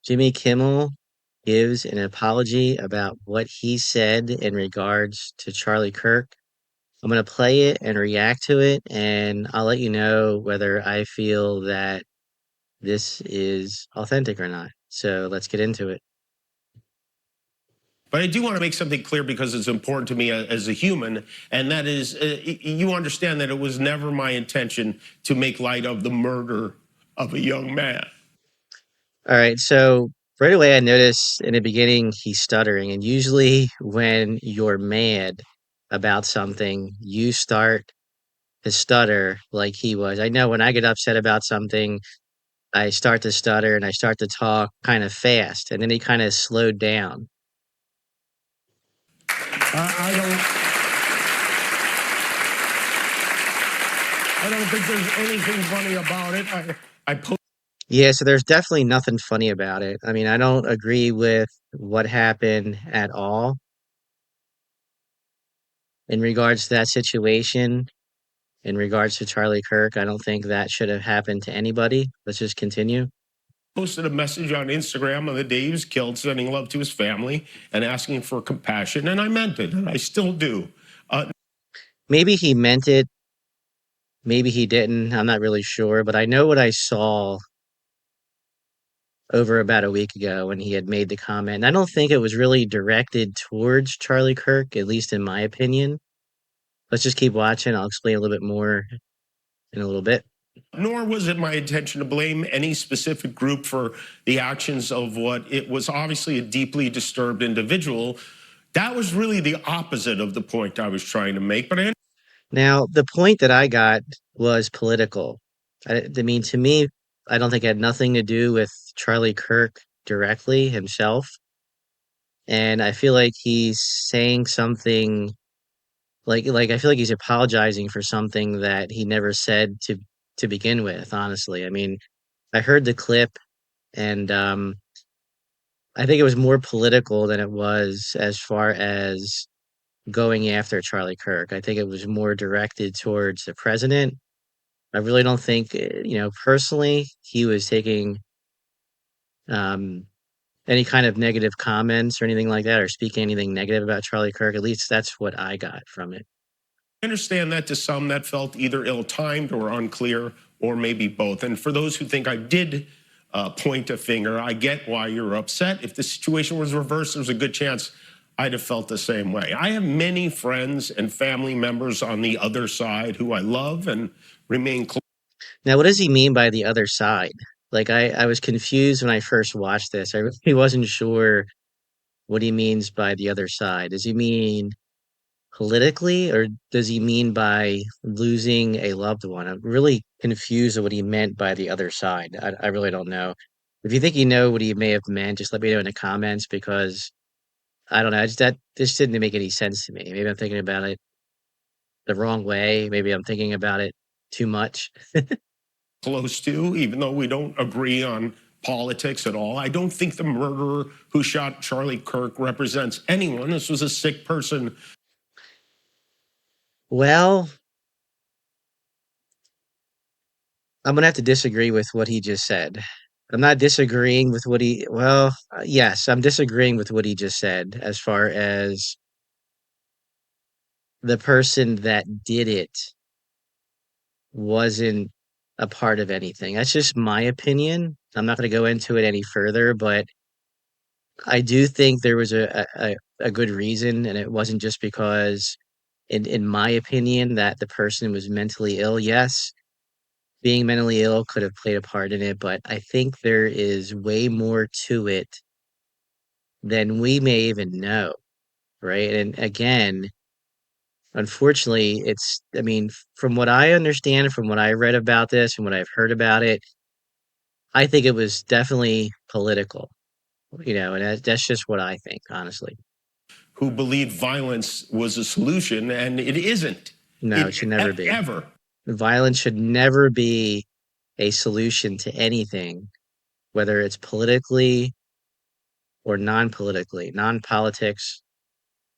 Jimmy Kimmel gives an apology about what he said in regards to Charlie Kirk. I'm going to play it and react to it, and I'll let you know whether I feel that this is authentic or not. So let's get into it. But I do want to make something clear because it's important to me as a human, and that is you understand that it was never my intention to make light of the murder of a young man. All right, so right away I noticed in the beginning he's stuttering, and usually when you're mad about something, you start to stutter like he was. I know when I get upset about something, I start to stutter and I start to talk kind of fast, and then he kind of slowed down. I don't. I don't think there's anything funny about it. I Yeah, so there's definitely nothing funny about it. I mean, I don't agree with what happened at all in regards to that situation. In regards to Charlie Kirk, I don't think that should have happened to anybody. Let's just continue. posted a message on Instagram on the day he was killed, sending love to his family and asking for compassion, and I meant it, and I still do. Maybe he meant it, maybe he didn't. I'm not really sure, but I know what I saw over about a week ago when he had made the comment. And I don't think it was really directed towards Charlie Kirk, at least in my opinion. Let's just keep watching. I'll explain a little bit more in a little bit. Nor was it my intention to blame any specific group for the actions of what it was obviously a deeply disturbed individual. That was really the opposite of the point I was trying to make. But Now, the point that I got was political. I mean, to me, I don't think it had nothing to do with Charlie Kirk directly himself. And I feel like he's saying something like I feel like he's apologizing for something that he never said to begin with, honestly. I mean, I heard the clip and I think it was more political than it was as far as going after Charlie Kirk. I think it was more directed towards the president. I really don't think, personally, he was taking um, any kind of negative comments or anything like that, or speaking anything negative about Charlie Kirk. At least that's what I got from it. I understand that to some that felt either ill-timed or unclear, or maybe both. And for those who think I did point a finger, I get why you're upset. If the situation was reversed, there's a good chance I'd have felt the same way. I have many friends and family members on the other side who I love and remain close. Now, what does he mean by the other side? Like, I was confused when I first watched this. I really wasn't sure what he means by the other side. Does he mean politically, or does he mean by losing a loved one? I'm really confused at what he meant by the other side. I really don't know. If you think you know what he may have meant, just let me know in the comments because I don't know. That this didn't make any sense to me. Maybe I'm thinking about it the wrong way. Maybe I'm thinking about it too much. Close to, even though we don't agree on politics at all. I don't think the murderer who shot Charlie Kirk represents anyone. This was a sick person. Well, I'm gonna have to disagree with what he just said. I'm not disagreeing with what yes, I'm disagreeing with what he just said as far as the person that did it wasn't a part of anything. That's just my opinion. I'm not going to go into it any further, but I do think there was a good reason, and it wasn't just because, in my opinion, that the person was mentally ill. Yes, being mentally ill could have played a part in it, but I think there is way more to it than we may even know, right? And again, unfortunately, I mean, from what I understand, from what I read about this and what I've heard about it, I think it was definitely political, and that's just what I think, honestly. Who believed violence was a solution, and it isn't. No, it should never be. Ever. Violence should never be a solution to anything, whether it's politically or non-politically, non-politics.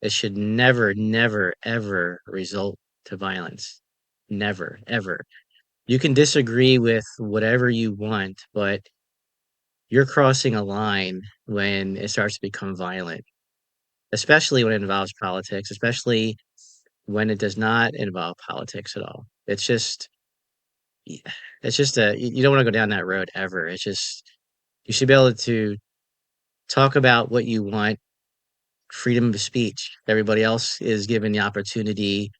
It should never, never, ever result to violence. Never, ever. You can disagree with whatever you want, but you're crossing a line when it starts to become violent, especially when it involves politics, especially when it does not involve politics at all. It's just you don't want to go down that road ever. It's just you should be able to talk about what you want, freedom of speech. Everybody else is given the opportunity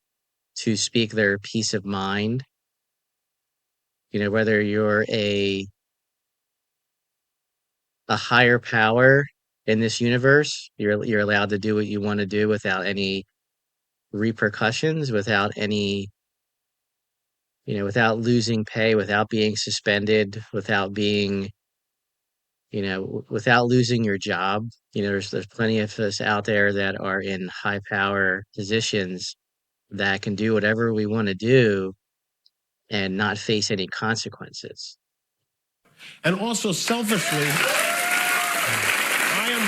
to speak their peace of mind. Whether you're a higher power in this universe, you're allowed to do what you want to do without any repercussions, without losing pay, without being suspended, without losing your job. There's plenty of us out there that are in high power positions that can do whatever we want to do and not face any consequences. And also, selfishly, I am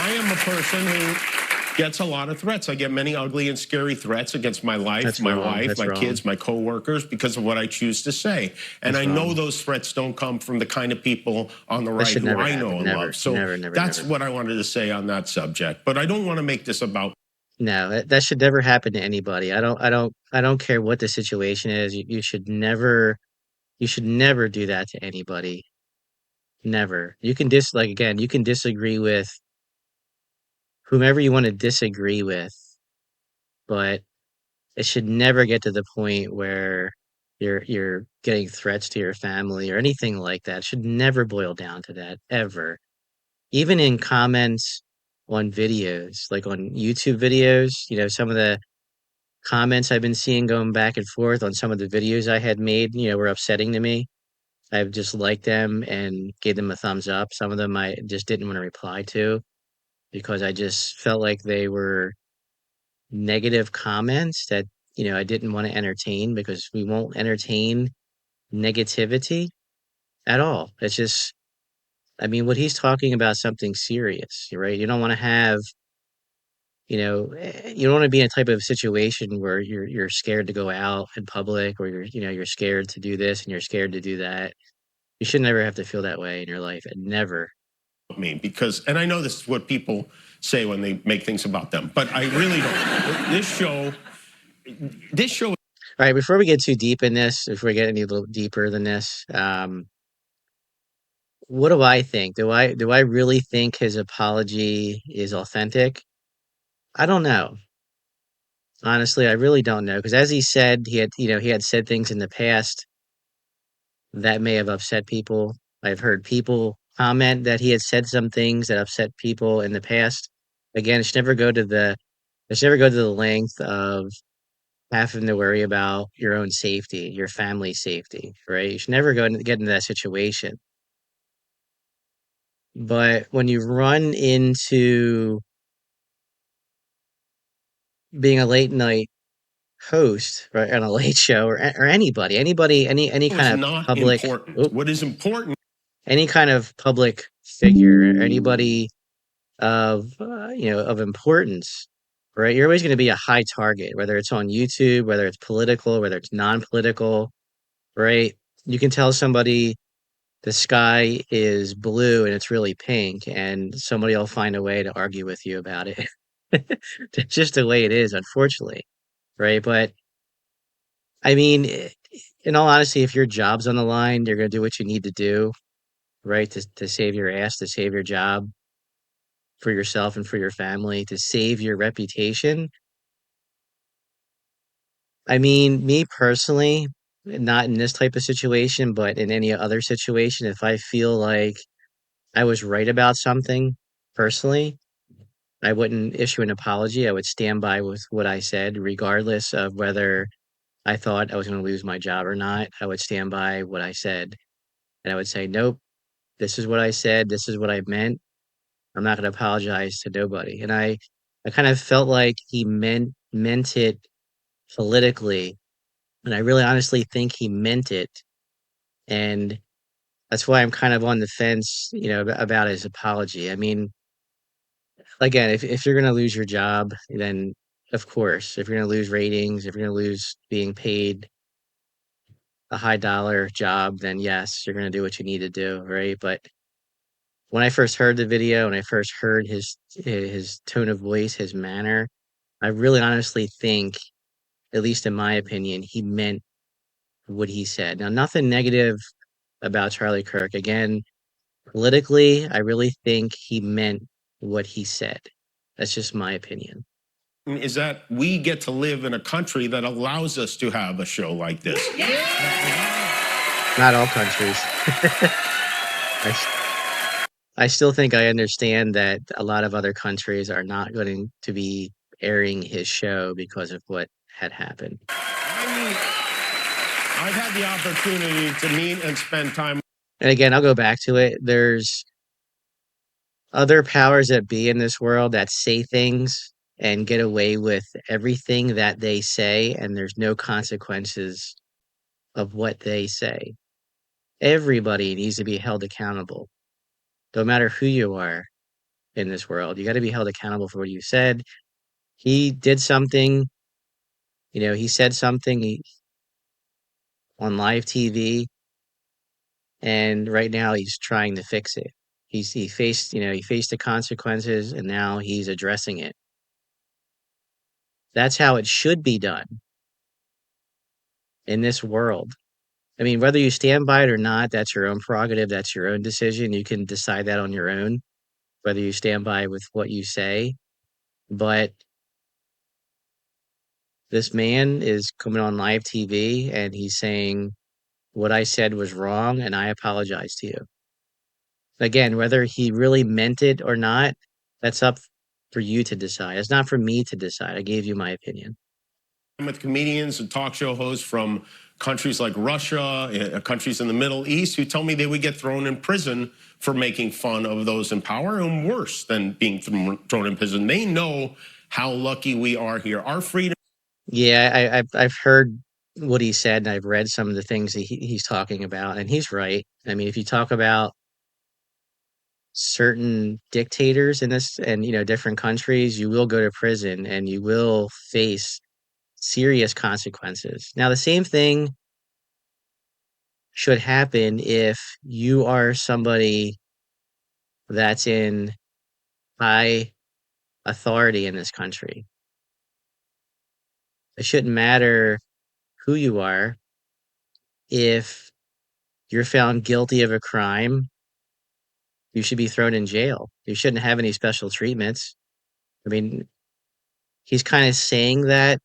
I am a person who gets a lot of threats. I get many ugly and scary threats against my life, That's my wrong. wife, That's my wrong. kids, my coworkers because of what I choose to say. And That's I know wrong. those threats don't come from the kind of people on the That right should who never I happen. know and Never, love. So never, never, that's never. what I wanted to say on that subject. But I don't want to make this about No, that should never happen to anybody. I don't care what the situation is. You should never do that to anybody. Never. You can disagree with whomever you want to disagree with, but it should never get to the point where you're getting threats to your family or anything like that. It should never boil down to that ever. Even in comments on videos, like on YouTube videos, some of the comments I've been seeing going back and forth on some of the videos I had made, were upsetting to me. I've just liked them and gave them a thumbs up. Some of them I just didn't want to reply to because I just felt like they were negative comments that, I didn't want to entertain because we won't entertain negativity at all. It's just, I mean, what he's talking about something serious, right? You don't want to have, you don't want to be in a type of situation where you're scared to go out in public or you're scared to do this and you're scared to do that. You should never have to feel that way in your life. And never. me because, and I know this is what people say when they make things about them, but I really don't. This show All right, before we get too deep in this, before we get any little deeper than this, what do I think? Do I really think his apology is authentic? I don't know. Honestly, I really don't know because as he said, he had said things in the past that may have upset people. I've heard people comment that he had said some things that upset people in the past. Again, it should never go to the length of having to worry about your own safety, your family's safety, right? You should never get into that situation. But when you run into being a late night host, right, on a late show or anybody, any kind is of not public, important. What is important any kind of public figure, anybody of importance, right? You're always going to be a high target, whether it's on YouTube, whether it's political, whether it's non-political, right? You can tell somebody the sky is blue and it's really pink, and somebody will find a way to argue with you about it. That's just the way it is, unfortunately, right? But I mean, in all honesty, if your job's on the line, you're going to do what you need to do, right? To save your ass, to save your job for yourself and for your family, to save your reputation. I mean, me personally, not in this type of situation, but in any other situation, if I feel like I was right about something personally, I wouldn't issue an apology. I would stand by with what I said, regardless of whether I thought I was going to lose my job or not. I would stand by what I said. And I would say, nope, this is what I said. This is what I meant. I'm not going to apologize to nobody. And I kind of felt like he meant it politically. And I really honestly think he meant it. And that's why I'm kind of on the fence, about his apology. I mean, again, if you're going to lose your job, then of course, if you're going to lose ratings, if you're going to lose being paid, a high dollar job, then yes, you're going to do what you need to do, right? But when I first heard the video and I first heard his tone of voice, his manner, I really honestly think, at least in my opinion, he meant what he said. Now, nothing negative about Charlie Kirk. Again, politically, I really think he meant what he said. That's just my opinion. Is that we get to live in a country that allows us to have a show like this. Not all countries. I, I still think I understand that a lot of other countries are not going to be airing his show because of what had happened. I've had the opportunity to meet and spend time. And again, I'll go back to it. There's other powers that be in this world that say things and get away with everything that they say, and there's no consequences of what they say. Everybody needs to be held accountable, no matter who you are in this world. You got to be held accountable for what you said. He did something, he said something on live TV, and right now he's trying to fix it. He faced the consequences, and now he's addressing it. That's how it should be done in this world. I mean, whether you stand by it or not, that's your own prerogative. That's your own decision. You can decide that on your own, whether you stand by with what you say. But this man is coming on live TV and he's saying, what I said was wrong, and I apologize to you. Again, whether he really meant it or not, that's up for you to decide. It's not for me to decide. I gave you my opinion. With comedians and talk show hosts from countries like Russia, countries in the Middle East, who tell me they would get thrown in prison for making fun of those in power, and worse than being thrown in prison. They know how lucky we are here. Our freedom. Yeah, I've heard what he said, and I've read some of the things that he's talking about, and he's right. I mean, if you talk about certain dictators in this and different countries, you will go to prison and you will face serious consequences. Now, the same thing should happen if you are somebody that's in high authority in this country. It shouldn't matter who you are. If you're found guilty of a crime, you should be thrown in jail. You shouldn't have any special treatments. I mean, he's kind of saying that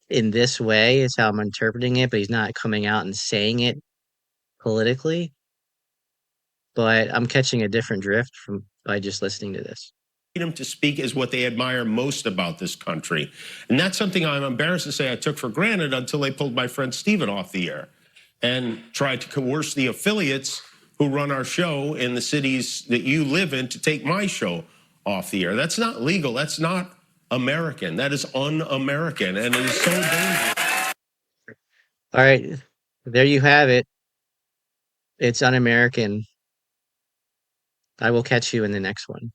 in this way is how I'm interpreting it, but he's not coming out and saying it politically. But I'm catching a different drift from by just listening to this. Freedom to speak is what they admire most about this country. And that's something I'm embarrassed to say I took for granted until they pulled my friend Steven off the air and tried to coerce the affiliates who run our show in the cities that you live in to take my show off the air. That's not legal. That's not American. That is un-American, and it is so dangerous. All right, there you have it. It's un-American. I will catch you in the next one.